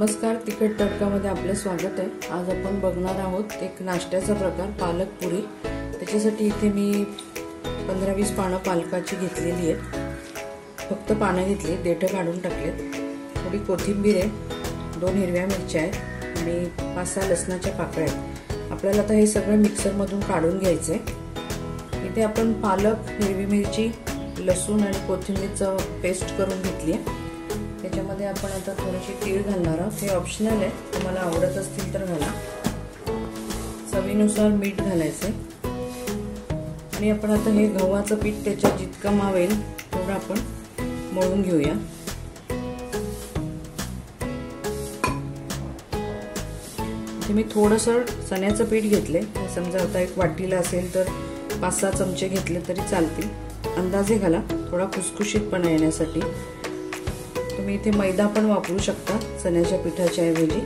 नमस्कार, तिखट तडकामध्ये आपले स्वागत आहे। आज आपण बघणार आहोत एक नाश्त्याचा प्रकार, पालक पुरी। त्याच्यासाठी इथे मी 15-20 पानं पालकाची घेतलेली आहेत। फक्त पानं घेतली, देठ काढून टाकलेत। थोडी कोथिंबीर आहे, 2 हिरव्या मिरच्या आहेत आणि 5-6 लसणाच्या पाकळ्या आहेत। आपल्याला आता हे सगळं मिक्सर मधून काढून घ्यायचंय। इथे आपण पालक, हिरवी मिरची, लसूण आणि कोथिंबीरचं पेस्ट करून घेतली आहे। त्याच्यामध्ये आपण आता थोडीशी तीळ घालणार आहोत। हे ऑप्शनल आहे, तुम्हाला आवडत असतील तर घाला। चवीनुसार मीठ घालायचे आणि आपण आता हे गव्हाचं पीठ त्याच्यात जितकं मावेल तेवढं आपण मळून घेऊया। मी थोडंसं चण्याचं पीठ घेतले, समजा आता एक वाटीला असेल तर 5-6 चमचे घेतले तरी चालतील। अंदाजे घाला, थोडा खुसखुशीतपणा येण्यासाठी। तुम्ही इथे मैदा पण वापरू शकता चण्याच्या पिठाच्या ऐवजी।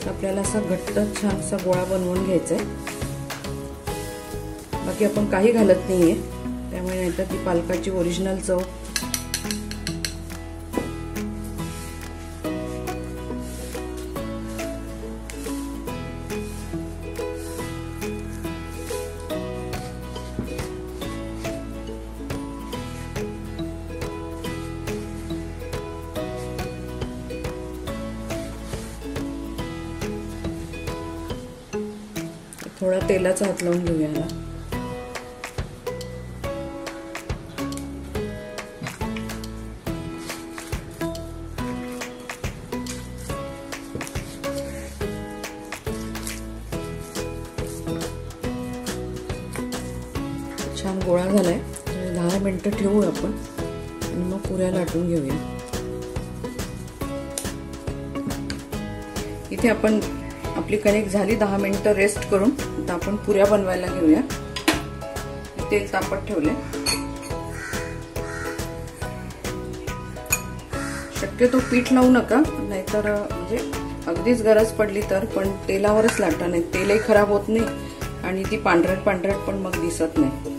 आपल्याला असा घट्ट छानसा गोळा बनवून घ्यायचा आहे। बाकी आपण काही घालत नाहीये, त्यामुळे नाहीतर ती पालकाची ओरिजिनल चव थोडा तेलाचा हात लावून घेऊया याला। छान गोळा झालाय, 10 मिनिटं ठेवू आपण आणि मग पुऱ्या लाटून घेऊया। इथे आपण आपली कणिक झाली 10 मिनिटं रेस्ट करून, आता आपण पुऱ्या बनवायला घेऊया। तेल तापत ठेवले। शक्यतो पीठ लावू नका, नाहीतर म्हणजे अगदीच गरज पडली तर, पण तेलावरच लाटा, नाही तेलही खराब होत नाही आणि ती पांढरट पांढरट पण मग दिसत नाही।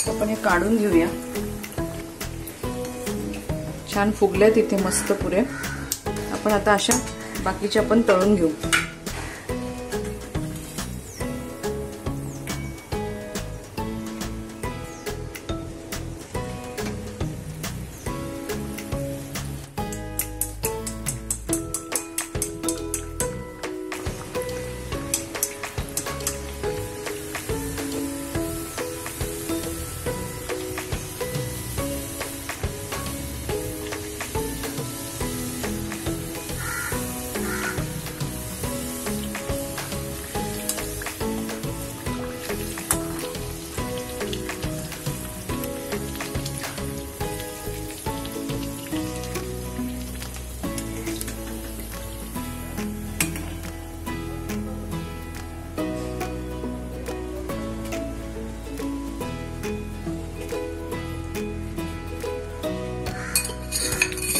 आपण हे काढून घेऊया। छान फुगल्यात इथे मस्त पुऱ्या। आपण आता अशा बाकीच्या पण तळून घेऊ।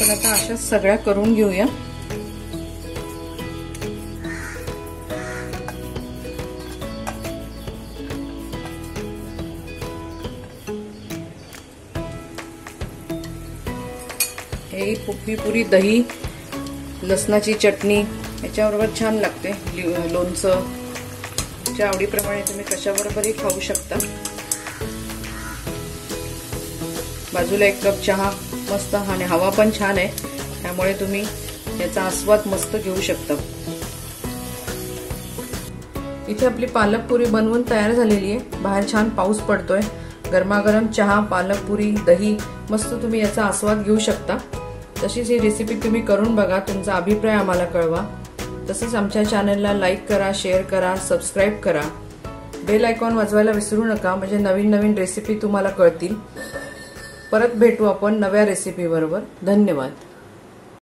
तर आता अशा सगळ्या करून घेऊया। हे पुरी दही, लसणाची चटणी, याच्याबरोबर छान लागते. लोणचं च्या आवडीप्रमाणे तुम्ही कशाबरोबरही खाऊ शकता. बाजूला 1 कप चहा मस्त, आणि हवा पण छान आहे त्यामुळे तुम्ही याचा आस्वाद मस्त घेऊ शकता. इथे आपली पालक पुरी बनवून तयार झालेली आहे. बाहेर छान पाऊस पडतोय. गरमागरम चहा, पालक पुरी, दही, मस्त तुम्ही याचा आस्वाद घेऊ शकता. तशीच ही रेसिपी तुम्ही करून बघा. तुमचा अभिप्राय आम्हाला कळवा. तसंच आमच्या चॅनलला लाईक करा, शेअर करा, सबस्क्राईब करा. बेल आयकॉन वाजवायला विसरू नका, म्हणजे नवीन नवीन रेसिपी तुम्हाला कळतील. परत भेटू आपण नव्या रेसिपी बरोबर. धन्यवाद.